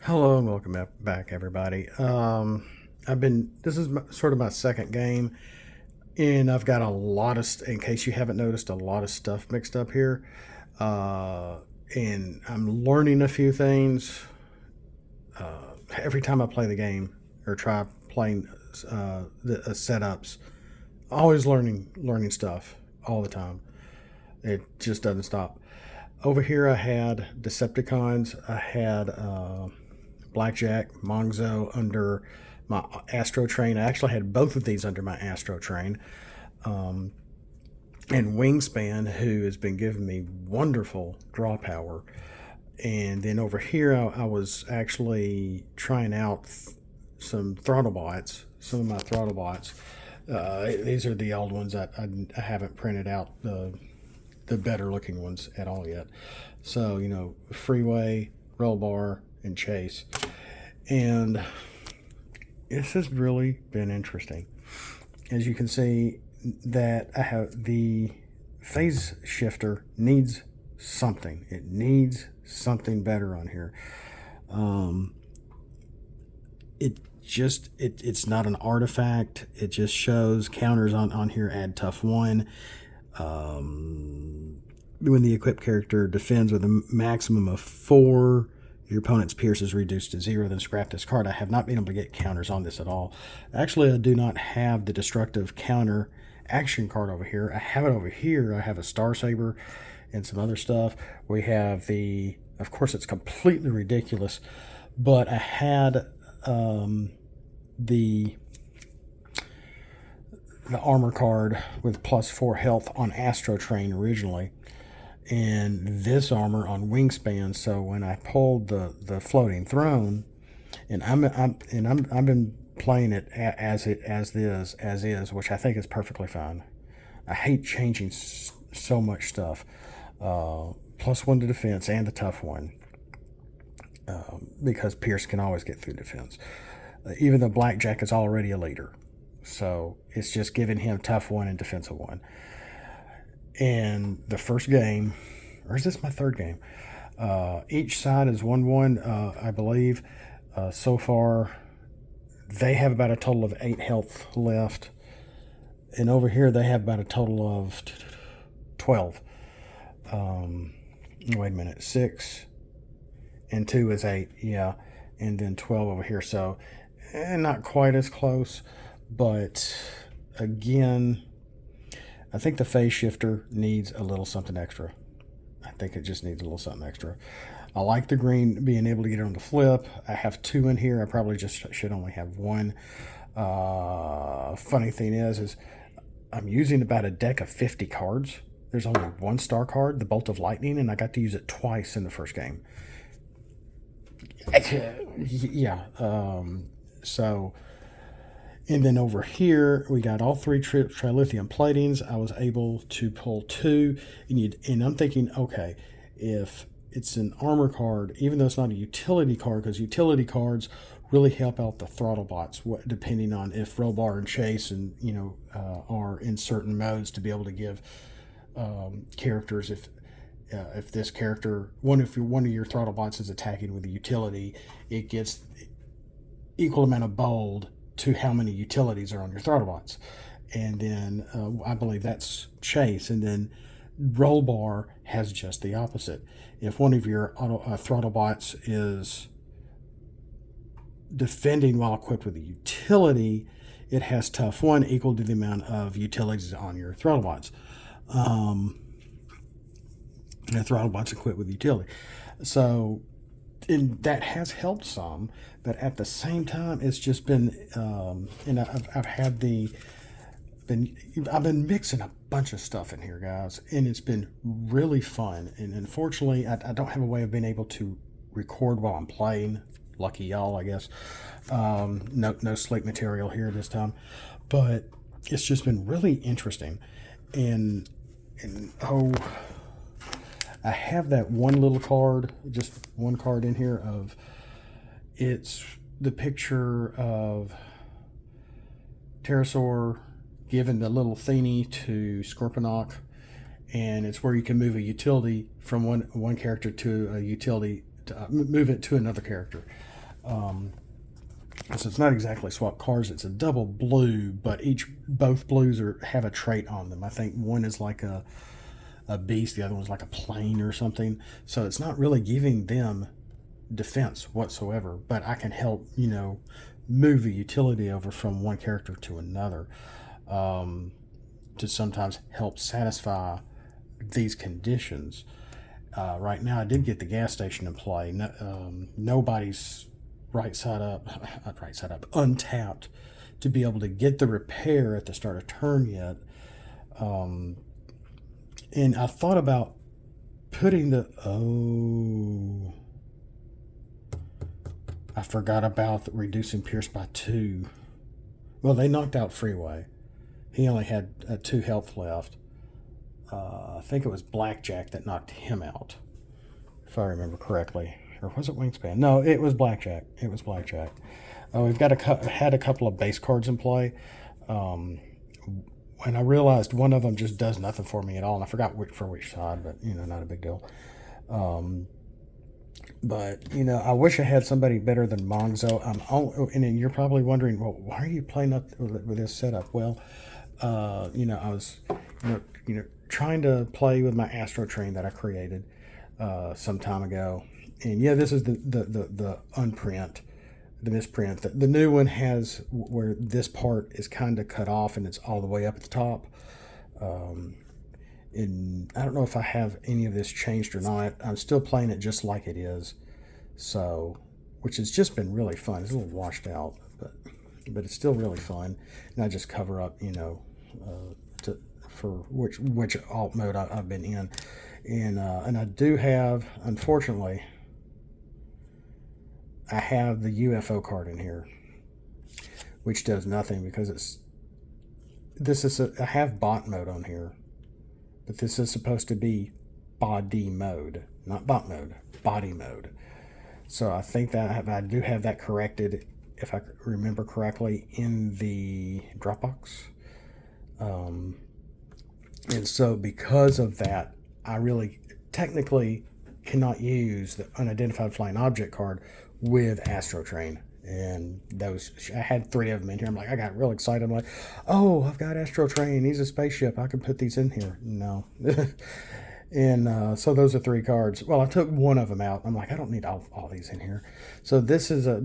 Hello and welcome back, everybody. This is sort of my second game, and I've got a lot of, in case you haven't noticed, a lot of stuff mixed up here. Uh, and I'm learning a few things every time I play the game or try playing the setups. Always learning stuff all the time. It just doesn't stop. Over here, I had Decepticons. I had Blackjack, Monzo under my Astro Train. I actually had both of these under my Astro Train. Um, and Wingspan, who has been giving me wonderful draw power. And then over here, I was actually trying out some throttle bots, some of my throttle bots. These are the old ones that I haven't printed out the better looking ones at all yet. So, Freeway, Roll Bar, and Chase. And this has really been interesting. As you can see, that I have the phase shifter needs something. It needs something better on here. It's not an artifact. It just shows counters on here. Add tough one. When the equipped character defends with a maximum of 4, your opponent's pierce is reduced to 0, then scrap this card. I have not been able to get counters on this at all. Actually, I do not have the destructive counter action card over here. I have it over here. I have a Star Saber and some other stuff. We have of course, it's completely ridiculous, but I had the armor card with +4 health on Astro Train originally, and this armor on Wingspan. So when I pulled the floating throne, and I've been playing it as is, which I think is perfectly fine. I hate changing so much stuff. +1 to defense and the tough one, because Pierce can always get through defense. Even though Blackjack is already a leader. So it's just giving him tough 1 and defensive 1. And the first game, or is this my third game? Each side is 1-1, I believe. So far, they have about a total of 8 health left. And over here, they have about a total of 12. Wait a minute. 6 and 2 is 8. Yeah. And then 12 over here. So, not quite as close. But again, I think the phase shifter needs a little something extra. I think it just needs a little something extra. I like the green being able to get it on the flip. I have 2 in here. I probably just should only have 1. Funny thing is I'm using about a deck of 50 cards. There's only 1 star card, the Bolt of Lightning, and I got to use it twice in the first game. Yeah. So... And then over here, we got all 3 trilithium platings. I was able to pull 2. And I'm thinking, okay, if it's an armor card, even though it's not a utility card, because utility cards really help out the throttle bots, depending on if Rollbar and Chase are in certain modes, to be able to give characters, if this character, one of your throttle bots is attacking with a utility, it gets equal amount of bold to how many utilities are on your throttle bots. And then I believe that's Chase. And then Roll Bar has just the opposite. If one of your throttle bots is defending while equipped with a utility, it has tough 1 equal to the amount of utilities on your throttle bots. The throttle bots equipped with utility. So, and that has helped some, but at the same time, it's just been, and I've been mixing a bunch of stuff in here, guys, and it's been really fun. And unfortunately, I don't have a way of being able to record while I'm playing. Lucky y'all, I guess. No sleep material here this time, but it's just been really interesting. And I have that one little card, just one card in here it's the picture of Pterosaur giving the little thingy to Scorponok, and it's where you can move a utility from one character to a utility, to move it to another character. So it's not exactly swap cards. It's a double blue, but both blues have a trait on them. I think one is like a beast, the other one's like a plane or something. So it's not really giving them defense whatsoever, but I can help, move a utility over from one character to another, to sometimes help satisfy these conditions. Right now, I did get the gas station in play. Nobody's untapped to be able to get the repair at the start of turn yet. And I thought about putting I forgot about reducing Pierce by 2. Well, they knocked out Freeway. He only had 2 health left. I think it was Blackjack that knocked him out, if I remember correctly. Or was it Wingspan? No, it was Blackjack. We've had a couple of base cards in play. And I realized one of them just does nothing for me at all. And I forgot for which side, but, not a big deal. But, I wish I had somebody better than Monzo. And you're probably wondering, well, why are you playing up with this setup? Well, I was, trying to play with my Astro Train that I created some time ago. And yeah, this is the unprint, the misprint. The new one has where this part is kind of cut off and it's all the way up at the top. And I don't know if I have any of this changed or not. I'm still playing it just like it is. So, which has just been really fun. It's a little washed out, but it's still really fun. And I just cover up, for which alt mode I've been in. And I do have, unfortunately, I have the UFO card in here, which does nothing because I have bot mode on here, but this is supposed to be body mode, not bot mode, body mode. So I think that I do have that corrected, if I remember correctly, in the Dropbox. And so because of that, I really technically cannot use the unidentified flying object card with Astro Train. And I had 3 of them in here. I'm like, I got real excited. I'm like, oh, I've got Astro Train. He's a spaceship. I can put these in here. No. And so those are 3 cards. Well, I took one of them out. I'm like, I don't need all these in here. So this is a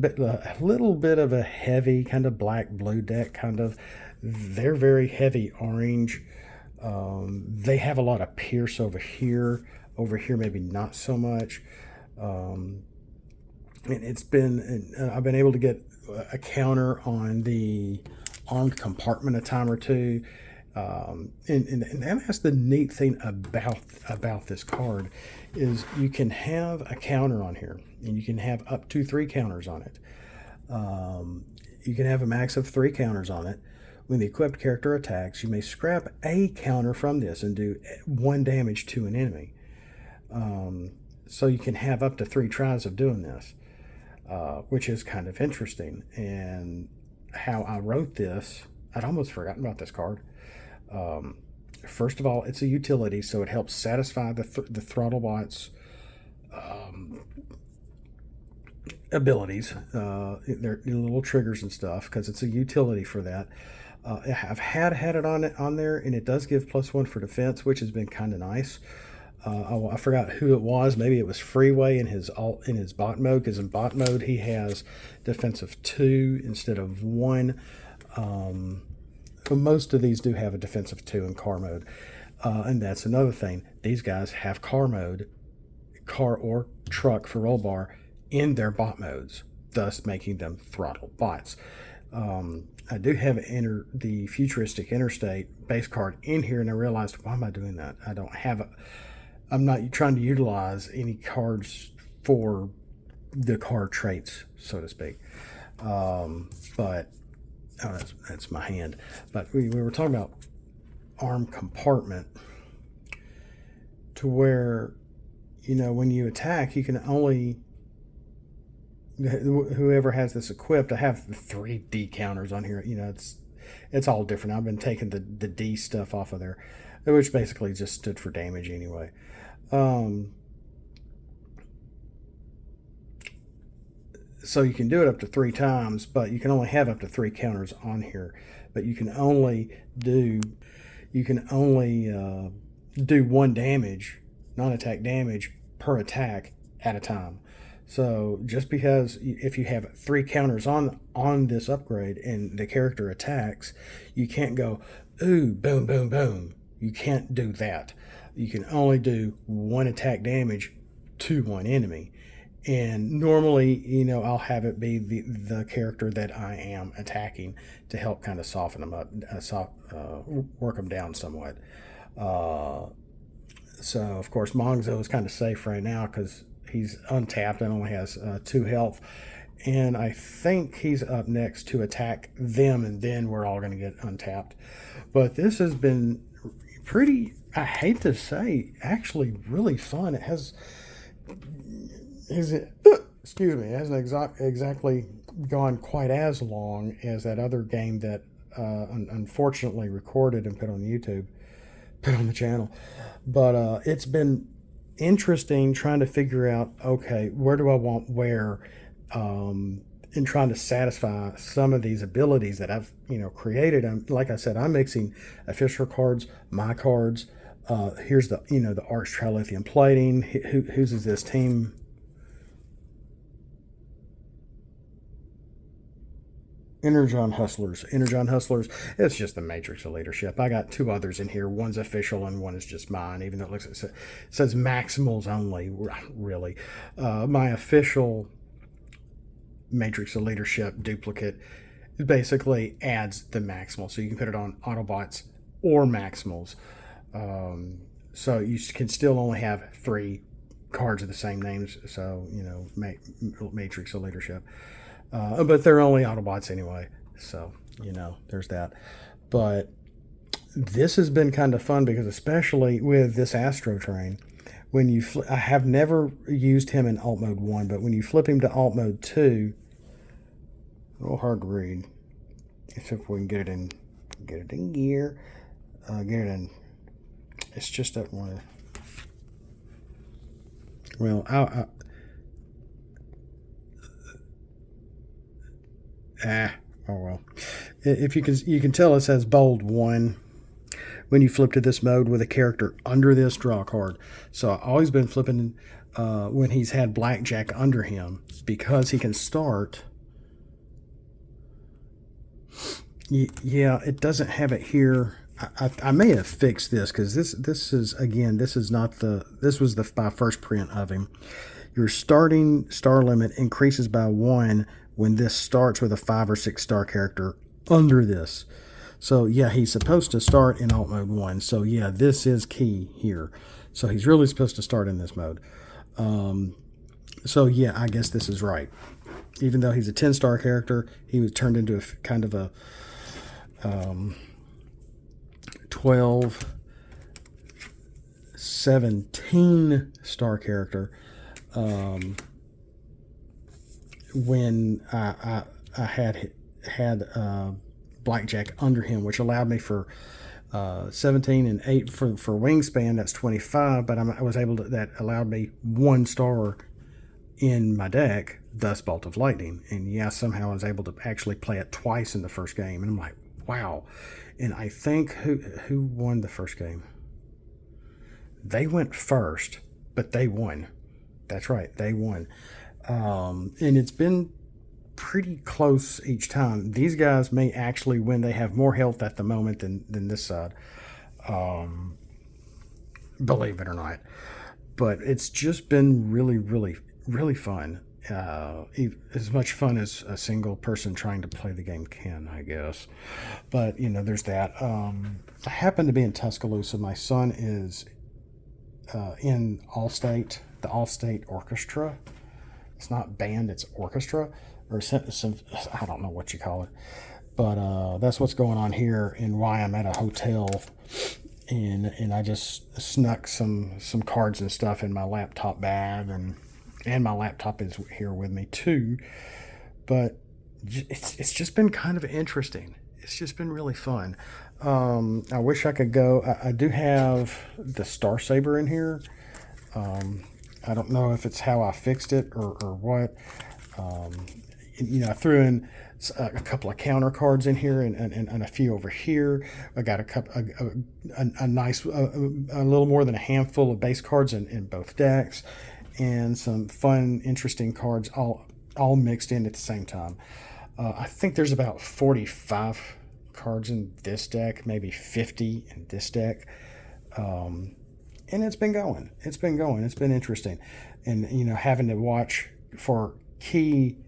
little bit of a heavy kind of black-blue deck. They're very heavy orange. They have a lot of Pierce over here. Over here, maybe not so much. And I've been able to get a counter on the armed compartment a time or two. And that's the neat thing about this card is you can have a counter on here, and you can have up to 3 counters on it. You can have a max of 3 counters on it. When the equipped character attacks, you may scrap a counter from this and do 1 damage to an enemy. So you can have up to 3 tries of doing this, which is kind of interesting. And how I wrote this, I'd almost forgotten about this card. First of all, it's a utility, so it helps satisfy the throttle bot's abilities, their little triggers and stuff, because it's a utility for that. I've had it on there, and it does give +1 for defense, which has been kind of nice. I forgot who it was. Maybe it was Freeway in his bot mode, because in bot mode he has defensive 2 instead of 1. Most of these do have a defensive 2 in car mode, and that's another thing. These guys have car mode, car or truck for roll bar, in their bot modes, thus making them throttle bots. I do have the Futuristic Interstate base card in here, and I realized, why am I doing that? I'm not trying to utilize any cards for the car traits, so to speak. But that's my hand. But we were talking about armed compartment, to where, when you attack, you can only, whoever has this equipped, I have 3 D counters on here. It's all different. I've been taking the D stuff off of there, which basically just stood for damage anyway. So you can do it up to 3 times, but you can only have up to 3 counters on here. But you can only do do 1 damage, non-attack damage per attack at a time. So just because if you have 3 counters on this upgrade and the character attacks, you can't go, ooh, boom, boom, boom. You can't do that. You can only do 1 attack damage to 1 enemy. And normally, I'll have it be the character that I am attacking to help kind of soften them up, work them down somewhat. So, of course, Mongzo is kind of safe right now because he's untapped and only has 2 health. And I think he's up next to attack them, and then we're all going to get untapped. But this has been pretty, I hate to say, actually really fun. It has... excuse me, it hasn't exactly gone quite as long as that other game that unfortunately recorded and put on YouTube, put on the channel. But it's been interesting trying to figure out, okay, where do I want where, in trying to satisfy some of these abilities that I've created. Like I said, I'm mixing official cards, my cards. Here's the the Arch Trilithium plating. Whose is this team? Energon Hustlers. It's just the Matrix of Leadership. I got 2 others in here. One's official and one is just mine, even though it says Maximals only. Really. My official Matrix of Leadership duplicate basically adds the Maximal. So you can put it on Autobots or Maximals. So you can still only have 3 cards of the same names. So, Matrix of Leadership. But they're only Autobots anyway, so, there's that. But this has been kind of fun because especially with this Astro Train, when you I have never used him in Alt Mode 1, but when you flip him to Alt Mode 2, a little hard to read. Except if we can get it in gear. Get it in. It's just that one. Well, oh well. If you can tell it says bold 1 when you flip to this mode with a character under this, draw a card. So I've always been flipping when he's had blackjack under him because he can start. Yeah, it doesn't have it here. I may have fixed this because this is not this was my first print of him. Your starting star limit increases by 1 when this starts with a 5 or 6 star character under this. So yeah, he's supposed to start in Alt Mode 1. So yeah, this is key here. So he's really supposed to start in this mode. So yeah, I guess this is right. Even though he's a 10 star character, he was turned into a kind of a 12, 17 star character. When I had blackjack under him, which allowed me for 17 and 8 for wingspan. That's 25, but I was able to, that allowed me 1 star in my deck, thus Bolt of Lightning. And yeah, somehow I was able to actually play it twice in the first game, and I'm like, wow. And I think who won the first game? They went first, but they won. That's right, they won. And it's been pretty close each time. These guys may actually win. They have more health at the moment than this side, believe it or not. But it's just been really, really, really fun. As much fun as a single person trying to play the game can, I guess. But, there's that. I happen to be in Tuscaloosa. My son is in Allstate, the Allstate Orchestra. It's not band, it's orchestra, or some, I don't know what you call it. But that's what's going on here and why I'm at a hotel. And I just snuck some cards and stuff in my laptop bag, and my laptop is here with me too. But it's just been kind of interesting. It's just been really fun. I wish I could go. I do have the Star Saber in here. I don't know if it's how I fixed it or what. I threw in a couple of counter cards in here and a few over here. I got a nice, a little more than a handful of base cards in both decks, and some fun, interesting cards all mixed in at the same time. I think there's about 45 cards in this deck, maybe 50 in this deck. And it's been going. It's been going. It's been interesting. And, having to watch for key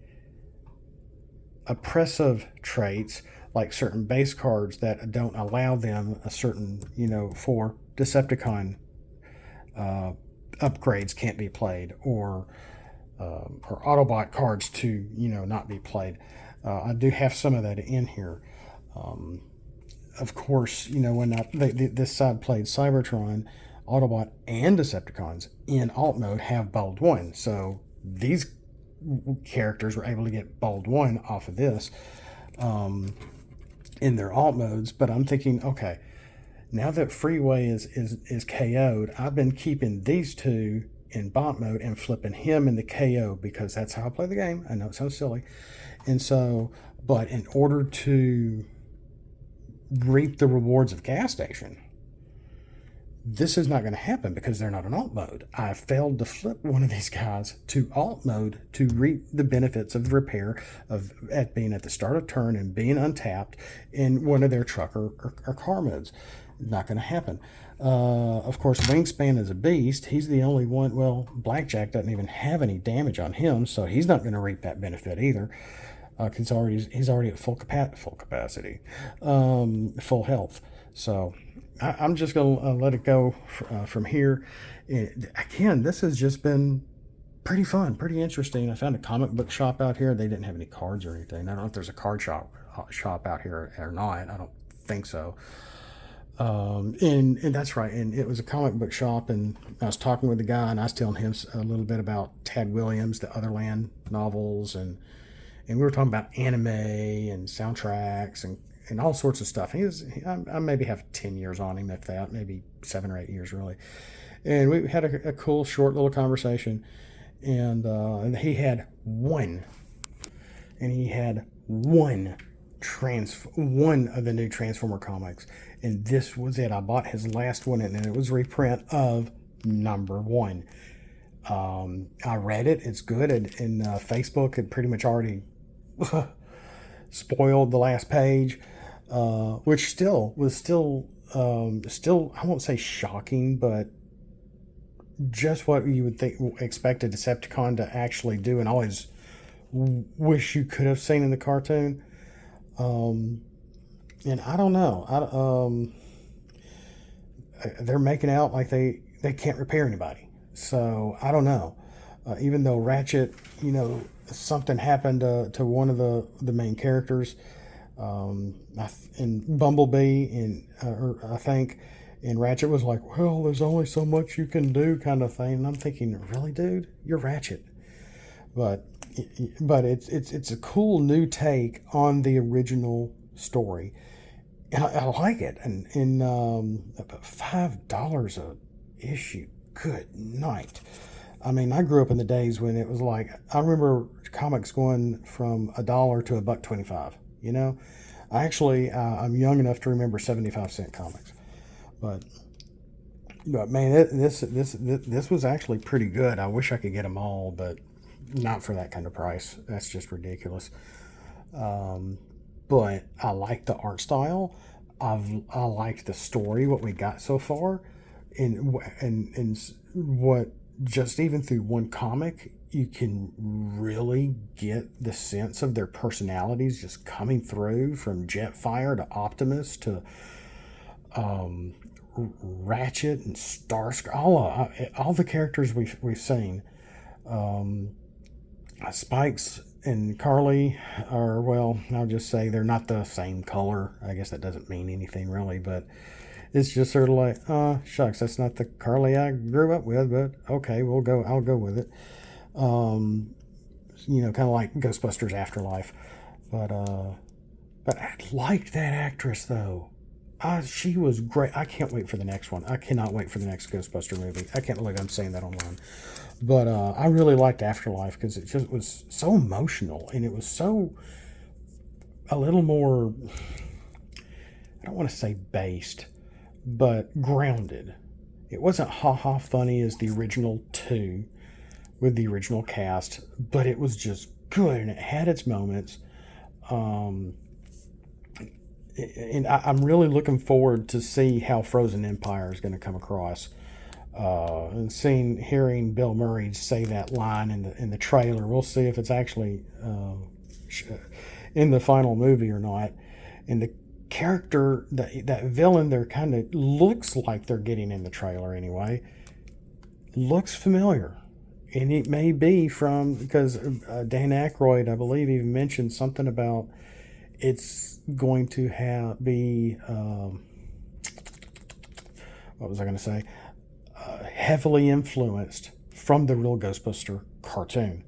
oppressive traits like certain base cards that don't allow them a certain, for Decepticon upgrades can't be played, or Autobot cards to, not be played. I do have some of that in here. Of course, when this side played Cybertron, Autobot, and Decepticons in alt mode have bold 1. So these characters were able to get bold 1 off of this in their alt modes. But I'm thinking, okay, now that Freeway is KO'd, I've been keeping these two in bot mode and flipping him in the KO because that's how I play the game. I know it sounds silly. And so, but in order to reap the rewards of Gas Station, this is not going to happen because they're not in alt mode. I failed to flip one of these guys to alt mode to reap the benefits of the repair at being at the start of turn and being untapped in one of their truck or car modes. Not going to happen. Of course, Wingspan is a beast. He's the only one. Well, Blackjack doesn't even have any damage on him, so he's not going to reap that benefit either. He's already at full capacity, full health. So I'm just going to let it go from here. Again, this has just been pretty fun, pretty interesting. I found a comic book shop out here. They didn't have any cards or anything. I don't know if there's a card shop out here or not. I don't think so. And that's right. And it was a comic book shop, and I was talking with the guy, and I was telling him a little bit about Tad Williams, the Otherland novels, and we were talking about anime and soundtracks and all sorts of stuff. I maybe have 10 years on him, if that, maybe 7 or 8 years really. And we had a cool, short little conversation. And he had one of the new Transformer comics, and this was it. I bought his last one, and it was a reprint of #1. I read it. It's good, and Facebook had pretty much already spoiled the last page, which still I won't say shocking, but just what you would expect a Decepticon to actually do, and always wish you could have seen in the cartoon. And I don't know. They're making out like they can't repair anybody. So I don't know. Even though Ratchet, something happened to one of the main characters, in Bumblebee, I think, and Ratchet was like, "Well, there's only so much you can do," kind of thing. And I'm thinking, really, dude, you're Ratchet. But it's a cool new take on the original story, and I like it. And about $5 a issue. Good night. I mean, I grew up in the days when it was like, I remember comics going from $1 to $1.25. I'm young enough to remember 75-cent comics, but man, this was actually pretty good. I wish I could get them all, but not for that kind of price. That's just ridiculous. But I like the art style. I liked the story, what we got so far, and what, just even through one comic, you can really get the sense of their personalities just coming through, from Jetfire to Optimus to Ratchet and Starscream, all the characters we've seen. Spikes and Carly are, well, I'll just say they're not the same color. I guess that doesn't mean anything really, but it's just sort of like, shucks, that's not the Carly I grew up with, but okay, I'll go with it. Kind of like Ghostbusters Afterlife. But I liked that actress though. She was great. I can't wait for the next one. I cannot wait for the next Ghostbuster movie. I can't believe I'm saying that online. But I really liked Afterlife because it just was so emotional, and it was so a little more, I don't want to say based, but grounded. It wasn't ha-ha funny as the original two with the original cast, but it was just good, and it had its moments. Um, and I'm really looking forward to see how Frozen Empire is going to come across. And hearing Bill Murray say that line in the trailer, we'll see if it's actually in the final movie or not. And the character, that villain, there kind of looks like they're getting in the trailer anyway, looks familiar. And it may be from, because Dan Aykroyd, I believe, even mentioned something about it's going to be, what was I going to say? Heavily influenced from the real Ghostbuster cartoon.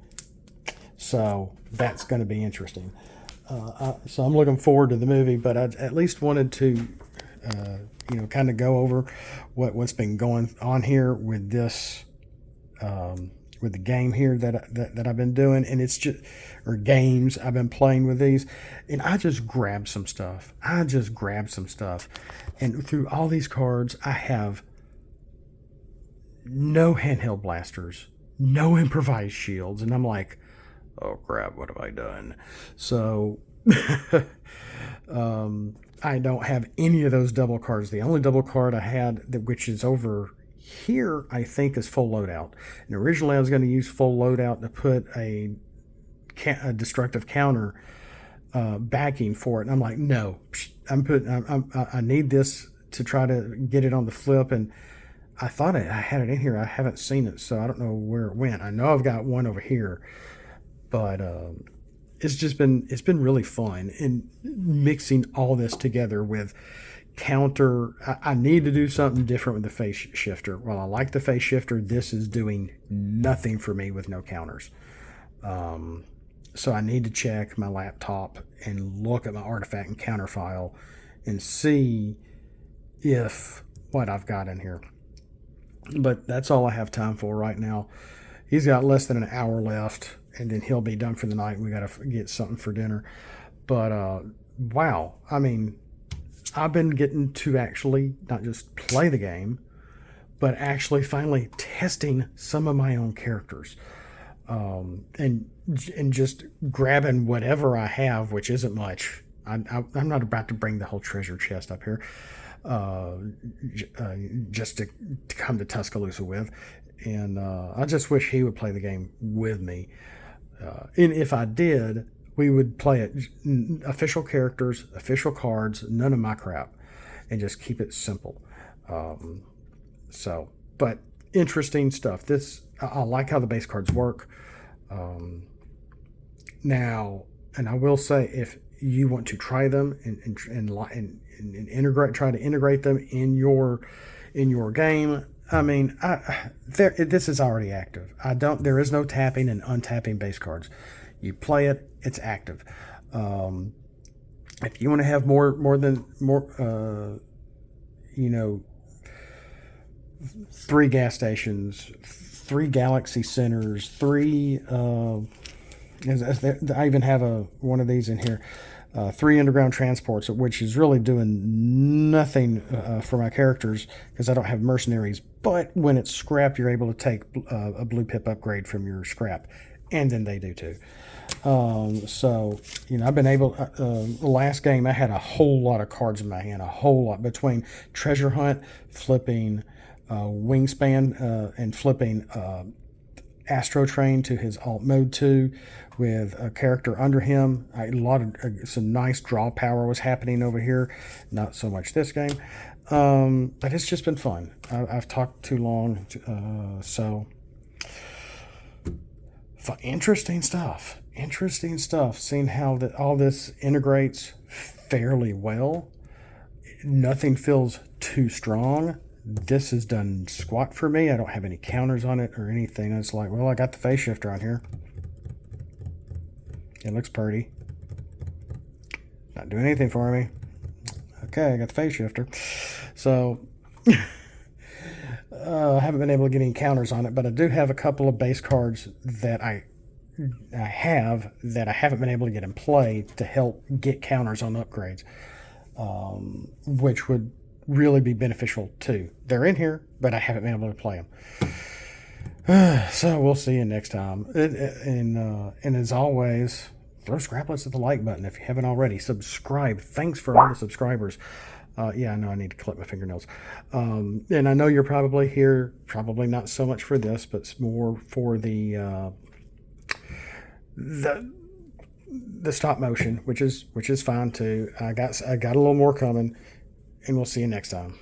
So that's going to be interesting. So I'm looking forward to the movie, but I at least wanted to, kind of go over what's been going on here with this, with the game here that I've been doing, and it's just, or games I've been playing with these, and I just grabbed some stuff. And through all these cards, I have no handheld blasters, no improvised shields, and I'm like, oh crap, what have I done? So I don't have any of those double cards. The only double card I had, which is over here, I think, is full loadout. And originally I was going to use full loadout to put a destructive counter backing for it. And I'm like, no, I need this to try to get it on the flip. And I thought I had it in here. I haven't seen it, so I don't know where it went. I know I've got one over here, but it's been really fun, and mixing all this together with counter. I need to do something different with the face shifter. While I like the face shifter, this is doing nothing for me with no counters. So I need to check my laptop and look at my artifact and counter file and see if what I've got in here. But that's all I have time for right now. He's got less than an hour left, and then he'll be done for the night. We got to get something for dinner. But wow, I mean, I've been getting to actually not just play the game, but actually finally testing some of my own characters, and just grabbing whatever I have, which isn't much. I'm not about to bring the whole treasure chest up here, just to come to Tuscaloosa with. And I just wish he would play the game with me. And if I did, we would play it official characters, official cards, none of my crap, and just keep it simple. But interesting stuff. I like how the base cards work. Now, and I will say, if you want to try them and try to integrate them in your game. I mean, this is already active. There is no tapping and untapping base cards. You play it, it's active. If you want to have more, 3 gas stations, 3 galaxy centers, 3. I even have one of these in here. 3 underground transports, which is really doing nothing for my characters because I don't have mercenaries. But when it's scrap, you're able to take a blue pip upgrade from your scrap, and then they do too. I've been able. The last game, I had a whole lot of cards in my hand, a whole lot between treasure hunt, flipping wingspan, and flipping Astro Train to his alt mode 2 with a character under him. Some nice draw power was happening over here. Not so much this game. But it's just been fun. I've talked too long. Interesting stuff. Seeing how all this integrates fairly well. Nothing feels too strong. This has done squat for me. I don't have any counters on it or anything. It's like, well, I got the face shifter on here. It looks pretty. Not doing anything for me. Okay, I got the phase shifter. So I haven't been able to get any counters on it, but I do have a couple of base cards that I have that I haven't been able to get in play to help get counters on upgrades, which would really be beneficial too. They're in here, but I haven't been able to play them. So we'll see you next time. And as always, throw scraplets at the like button if you haven't already. Subscribe. Thanks for all the subscribers. Yeah, I know I need to clip my fingernails. And I know you're probably here, probably not so much for this, but it's more for the stop motion, which is fine too. I got a little more coming, and we'll see you next time.